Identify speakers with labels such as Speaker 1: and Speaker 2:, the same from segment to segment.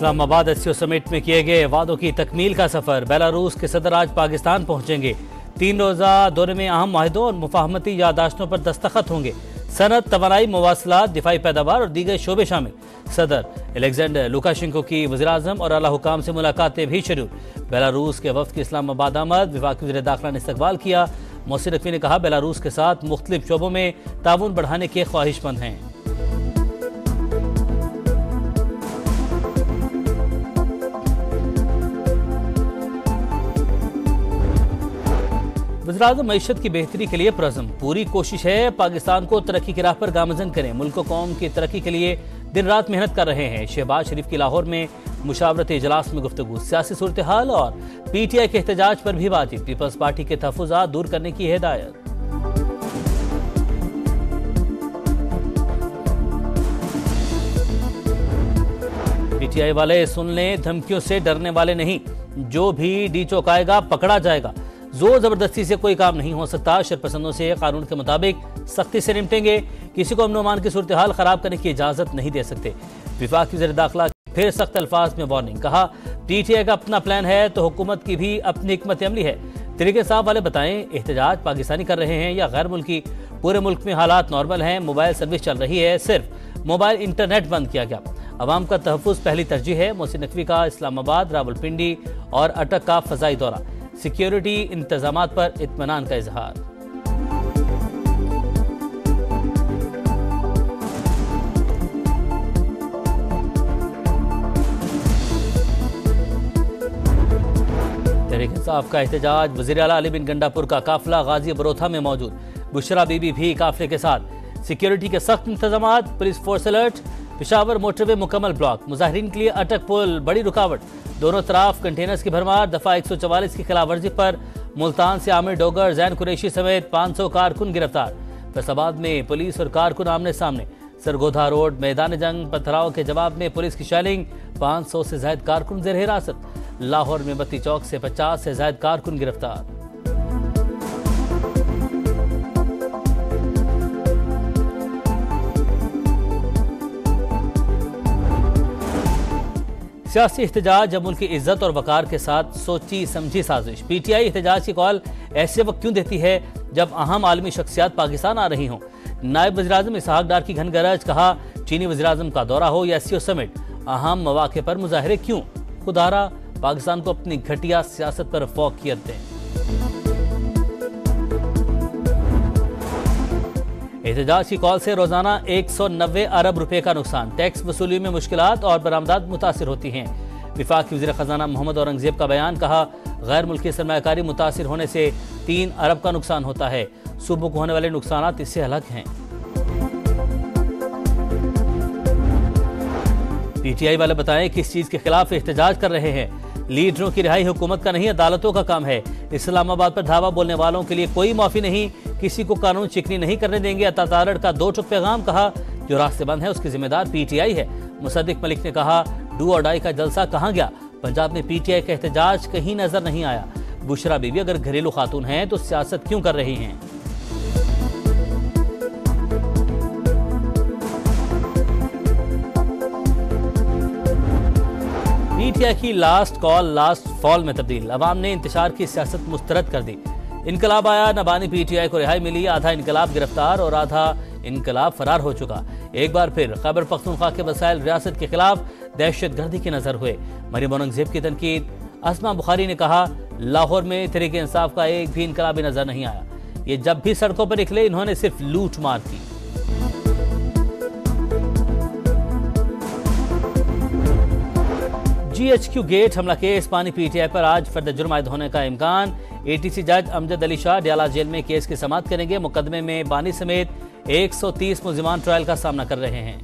Speaker 1: Islamabad SCO summit में किए गए वादों की तकमील का सफर। बेलारूस के सदर आज पाकिस्तान पहुंचेंगे। 3 रोजा दौरे में अहम माहिदों और मुफाहमती यादाश्तों पर दस्तखत होंगे। सनत, तवानाई, मवासलात, दिफाई पैदावार और दीगर शोबे शामिल। सदर एलेक्जेंडर लुकाशेंको की वज़ीर-ए-आज़म और आला हुकाम से मुलाकातें भी शुरू। बेलारूस के वफ्द की इस्लामाबाद आमद। विफाकी वज़ीर दाखिला ने इस्तकबाल किया। मोहसिन नकवी ने कहा, बेलारूस के साथ मुख्तलिफ शोबों में ताउन बढ़ाने के ख्वाहिशमंद हैं। वज़ीर-ए-आज़म मईशत की बेहतरी के लिए पुरज़्म। पूरी कोशिश है पाकिस्तान को तरक्की की राह पर गामज़न करें। मुल्क व कौम की तरक्की के लिए दिन रात मेहनत कर रहे हैं। शहबाज शरीफ की लाहौर में मुशावरती इजलास में गुफ्तगू। सियासी सूरत हाल और PTI के एहतजाज पर भी बातचीत। पीपल्स पार्टी के तहफ़्फ़ुज़ात दूर करने की हिदायत। PTI वाले सुन लें, धमकियों से डरने वाले नहीं। जो भी डी चौंकाएगा पकड़ा जाएगा। जोर जबरदस्ती से कोई काम नहीं हो सकता। शरपसंदों से कानून के मुताबिक सख्ती से निपटेंगे। किसी को अमन-ओ-अमान की सूरत हाल खराब करने की इजाजत नहीं दे सकते। विफाकी वज़ीर दाखिला फिर सख्त अल्फाज में वार्निंग। कहा, PTI का अपना प्लान है तो हुकूमत की भी अपनी हिकमत अमली है। तरीके साहब वाले बताएं, एहतजाज पाकिस्तानी कर रहे हैं या गैर मुल्की? पूरे मुल्क में हालात नॉर्मल हैं। मोबाइल सर्विस चल रही है, सिर्फ मोबाइल इंटरनेट बंद किया गया। अवाम का तहफ़्फ़ुज़ पहली तरजीह है। मोहसिन नकवी का इस्लामाबाद, रावलपिंडी और अटक का फ़ज़ाई दौरा। सिक्योरिटी इंतजामात पर इत्मीनान का इजहार। तहरीक इंसाफ का एहतजाज। वज़ीर आला अली बिन गंडापुर का काफिला गाजी बरोथा में मौजूद। बुशरा बीबी भी काफिले के साथ। सिक्योरिटी के सख्त इंतजामात, police force alert. Peshawar motorway मुकम्मल ब्लॉक। मुजाहिरीन के लिए अटक पुल बड़ी रुकावट। दोनों तरफ कंटेनर्स की भरमार। दफा 144 की खिलाफ वर्जी पर मुल्तान से आमिर डोगर, जैन कुरैशी समेत 500 कारकुन गिरफ्तार। फैसलाबाद में पुलिस और कारकुन आमने सामने। सरगोधा रोड मैदान जंग। पथराव के जवाब में पुलिस की शेलिंग। 500 से ज्यादा कारकुन जेर हिरासत। लाहौर में बत्ती चौक से 50 से ज्यादा कारकुन गिरफ्तार। सियासी एहतजाज जब मुल्क की इज्जत और वकार के साथ सोची समझी साजिश। PTI एहतजाज की कॉल ऐसे वक्त क्यों देती है जब अहम आलमी शख्सियात पाकिस्तान आ रही हों? नायब वज़ीर-ए-आज़म इसहाक डार की घनगरज। कहा, चीनी वज़ीर-ए-आज़म का दौरा हो या SCO समिट, अहम मौके पर मुजाहरे क्यों? खुदारा पाकिस्तान को अपनी घटिया सियासत पर फौकियत दें। एहतजाज की कॉल से रोजाना 190 अरब रुपए का नुकसान। टैक्स वसूली में मुश्किलात और बरामदात मुतासिर होती हैं। विफाकी वज़ीर खजाना मोहम्मद औरंगजेब का बयान। कहा, गैर मुल्की सरमायाकारी मुतासिर होने से 3 अरब का नुकसान होता है। सूबों को होने वाले नुकसान इससे अलग हैं। PTI वाले बताएं किस चीज के खिलाफ एहतजाज कर रहे हैं। लीडरों की रिहाई हुकूमत का नहीं, अदालतों का काम है। इस्लामाबाद पर धावा बोलने वालों के लिए कोई माफी नहीं। किसी को कानून चिकनी नहीं करने देंगे। अतातारड़ का 2 टुक पैगाम। कहा, जो रास्ते बंद है उसकी जिम्मेदार PTI है। मुसद्दिक मलिक ने कहा, डू और डाई का जलसा कहाँ गया? पंजाब में PTI का एहतजाज कहीं नजर नहीं आया। बुशरा बीबी अगर घरेलू खातून हैं तो सियासत क्यों कर रही हैं? PTI की लास्ट कॉल लास्ट फॉल में तब्दील। अवाम ने इंतशार की सियासत मुस्तरद कर दी। इनकलाब आया, नबानी PTI को रिहाई मिली। आधा इनकलाब गिरफ्तार और आधा इनकलाब फरार हो चुका। एक बार फिर खैबर पख्तूनख्वा के वसाइल रियासत के खिलाफ दहशत गर्दी की नजर हुए। मरीम औरंगजेब की तनकीद। अस्मा बुखारी ने कहा, लाहौर में तहरीक इंसाफ का एक भी इनकलाबी नजर नहीं आया। ये जब भी सड़कों पर निकले इन्होंने सिर्फ लूट मार की। GHQ गेट हमला केस। पानी PTI पर आज फर्द जुर्म आयद होने का इम्कान। ATC जज अमजद अली शाह डियाला जेल में केस की समाअत करेंगे। मुकदमे में बानी समेत 130 मुल्जिमान ट्रायल का सामना कर रहे हैं।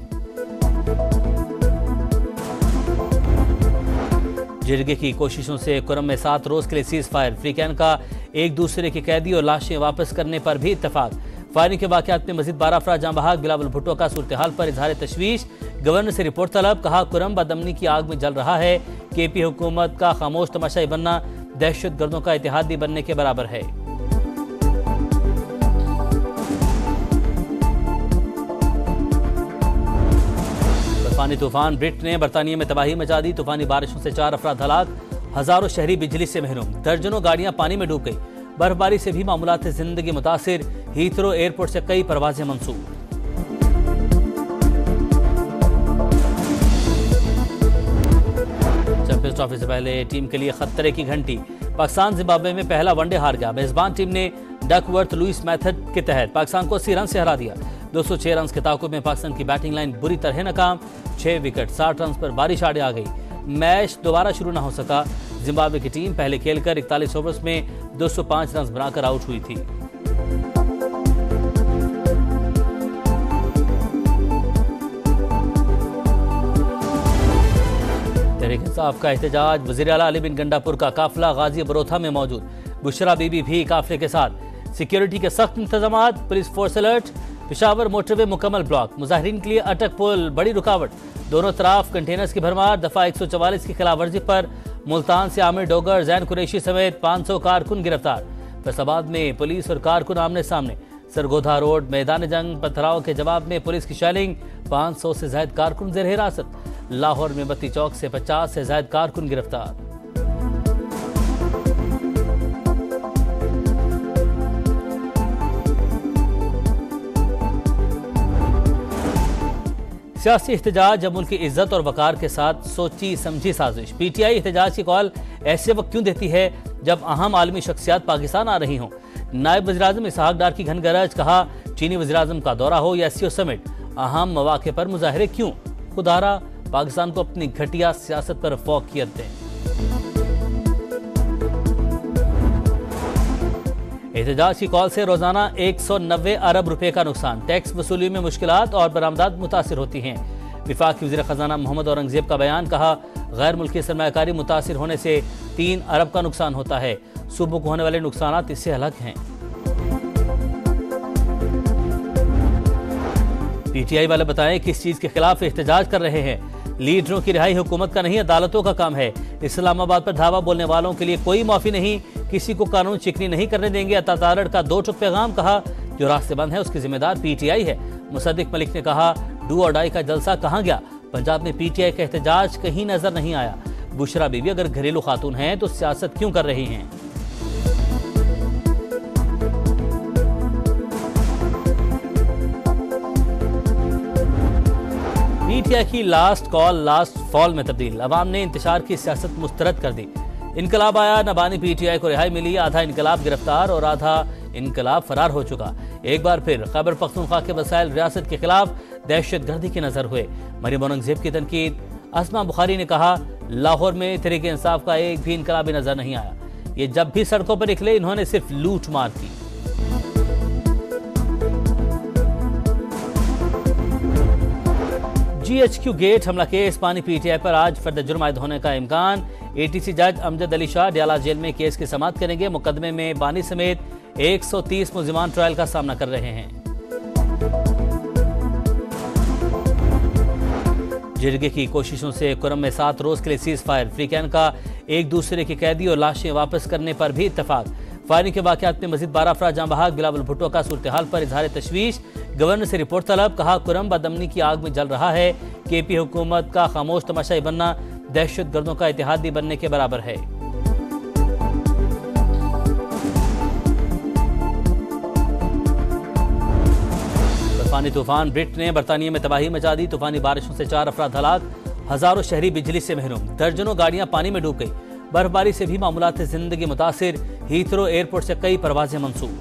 Speaker 1: जिरगे की कोशिशों से कुरम में 7 रोज के लिए सीज फायर। फ्रीकैन का एक दूसरे की कैदी और लाशें वापस करने पर भी इत्तफाक। फायरिंग के वाकयात में मजीद 12 अफराद जाँ बहक। बिलावल भुट्टो का सूरत हाल पर इजहार तशवीश। गवर्नर से रिपोर्ट तलब। कहा, कुरम बदअमनी की आग में जल रहा है। KP हुकूमत का खामोश तमाशाई बनना दहशत गर्दों का इतिहादी बनने के बराबर है। तूफानी तूफान ब्रिट ने बरतानिया में तबाही मचा दी। तूफानी बारिशों से 4 अफराद हलाक, हजारों शहरी बिजली से महरूम, दर्जनों गाड़ियां पानी में डूब गई। बर्फबारी से भी मामूलात जिंदगी मुतासिर, हीथ्रो एयरपोर्ट से कई परवाजें मंसूब। चैंपियंस ट्रॉफी से पहले टीम के लिए खतरे की घंटी। पाकिस्तान जिम्बाब्वे में पहला वनडे हार गया। मेजबान टीम ने डकवर्थ लुइस मेथड के तहत पाकिस्तान को 80 रन से हरा दिया। 206 रन के ताकुब में पाकिस्तान की बैटिंग लाइन बुरी तरह नाकाम। 6 विकेट 60 रन पर बारिश आड़े आ गई। मैच दोबारा शुरू न हो सका। जिम्बाब्वे की टीम पहले खेलकर 41 ओवर्स में 205 रन बनाकर आउट हुई थी। तहरीक इंसाफ का एहतजाज। वज़ीर आला अली बिन गंडापुर का काफिला गाजी बरोथा में मौजूद। बुशरा बीबी भी काफिले के साथ। सिक्योरिटी के सख्त इंतजाम, police force alert. Peshawar motorway मुकम्मल ब्लॉक। मुजाहिरीन के लिए अटक पुल बड़ी रुकावट। दोनों तरफ कंटेनर्स की भरमार। दफा 144 की खिलाफवर्जी पर मुल्तान से आमिर डोगर, जैन कुरैशी समेत 500 कारकुन गिरफ्तार। फैसलाबाद में पुलिस और कारकुन आमने सामने। सरगोधा रोड मैदान जंग। पथराव के जवाब में पुलिस की शेलिंग। 500 से ज्यादा कारकुन जेर हिरासत। लाहौर में बत्ती चौक से 50 से ज्यादा कारकुन गिरफ्तार। सियासी एहतजाज जब मुल्क की इज्जत और वकार के साथ सोची समझी साजिश। पीटीआई एहतजाज की कॉल ऐसे वक्त क्यों देती है जब अहम आलमी शख्सियात पाकिस्तान आ रही हों। नायब वज़ीर-ए-आज़म इसहाक डार की घनगरज। कहा चीनी वज़ीर-ए-आज़म का दौरा हो या एससीओ समिट, अहम मौके पर मुजाहरे क्यों। खुदारा पाकिस्तान को अपनी घटिया सियासत पर फौकियत दें। एहतजाज की कॉल से रोजाना 190 अरब रुपए का नुकसान। टैक्स वसूली में मुश्किलात और बरामदात मुतासिर होती हैं। विफाक वज़ीर खजाना मोहम्मद औरंगजेब का बयान। कहा गैर मुल्की सरमायाकारी मुतासिर होने से 3 अरब का नुकसान होता है। सूबों को होने वाले नुकसान इससे अलग हैं। पीटीआई वाले बताएं किस चीज के खिलाफ एहतजाज कर रहे हैं। लीडरों की रिहाई हुकूमत का नहीं, अदालतों का काम है। इस्लामाबाद पर धावा बोलने वालों के लिए कोई माफी नहीं। किसी को कानून चिकनी नहीं करने देंगे। अतातारड़ का 2 टुक पैगाम। कहा जो रास्ते बंद है उसकी जिम्मेदार पीटीआई है। मुसद्दिक मलिक ने कहा डू और डाई का जलसा कहां गया। पंजाब में पीटीआई का एहतजाज कहीं नजर नहीं आया। बुशरा बीबी अगर घरेलू खातून हैं तो सियासत क्यों कर रही हैं। पीटीआई की लास्ट कॉल लास्ट फॉल में तब्दील। अवाम ने इंतशार की सियासत मुस्तरद कर दी। इनकलाब आया, नबानी पीटीआई को रिहाई मिली। आधा इनकलाब गिरफ्तार और आधा इनकलाब फरार हो चुका। एक बार फिर खैबर पख्तूनख्वा के वसाइल रियासत के खिलाफ दहशतगर्दी की नजर हुए। मरियम औरंगजेब की तनकीद। असमा बुखारी ने कहा लाहौर में तहरीक इंसाफ का एक भी इनकलाबी नजर नहीं आया। ये जब भी सड़कों पर निकले इन्होंने सिर्फ लूट मार की। GHQ गेट हमला केस। पानी पीटीआई पर आज फर्द जुर्म आयद होने का इम्कान। एटीसी जज अमजद अली शाह डियाला जेल में केस की समाअत करेंगे। मुकदमे में बानी समेत 130 मुल्जिमान ट्रायल का सामना कर रहे हैं। जिरगे की कोशिशों से कुरम में 7 रोज के लिए सीज फायर। फ्रीकैन का एक दूसरे के कैदी और लाशें वापस करने पर भी इत्तफाक। फायरिंग के वाकयात में मजीद 12 अफराद जाँ बहक। बिलावल भुट्टो का सूरत हाल पर इजहार तशवीश। गवर्नर से रिपोर्ट तलब। कहा कुरम बदअमनी की आग में जल रहा है। केपी हुकूमत का खामोश तमाशाई बनना दहशत गर्दों का इतिहादी बनने के बराबर है। तूफानी तूफान ब्रिट ने बरतानिया में तबाही मचा दी। तूफानी बारिशों से 4 अफराद हलाक, हजारों शहरी बिजली से महरूम, दर्जनों गाड़ियां पानी में डूब गई। बर्फबारी से भी मामूलात जिंदगी मुतासिर, हीथ्रो एयरपोर्ट से कई परवाजें मंसूब।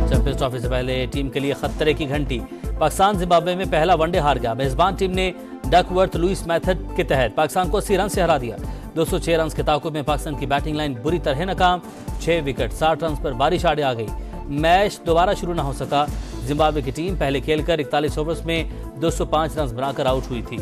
Speaker 1: चैंपियंस ट्रॉफी से पहले टीम के लिए खतरे की घंटी। पाकिस्तान जिम्बाब्वे में पहला वनडे हार गया। मेजबान टीम ने डकवर्थ लुइस मेथड के तहत पाकिस्तान को 80 रन से हरा दिया। 206 रन के ताकुब में पाकिस्तान की बैटिंग लाइन बुरी तरह नाकाम। 6 विकेट 60 रन पर बारिश आड़े आ गई। मैच दोबारा शुरू न हो सका। जिम्बाब्वे की टीम पहले खेलकर 41 ओवर्स में 205 रन बनाकर आउट हुई थी।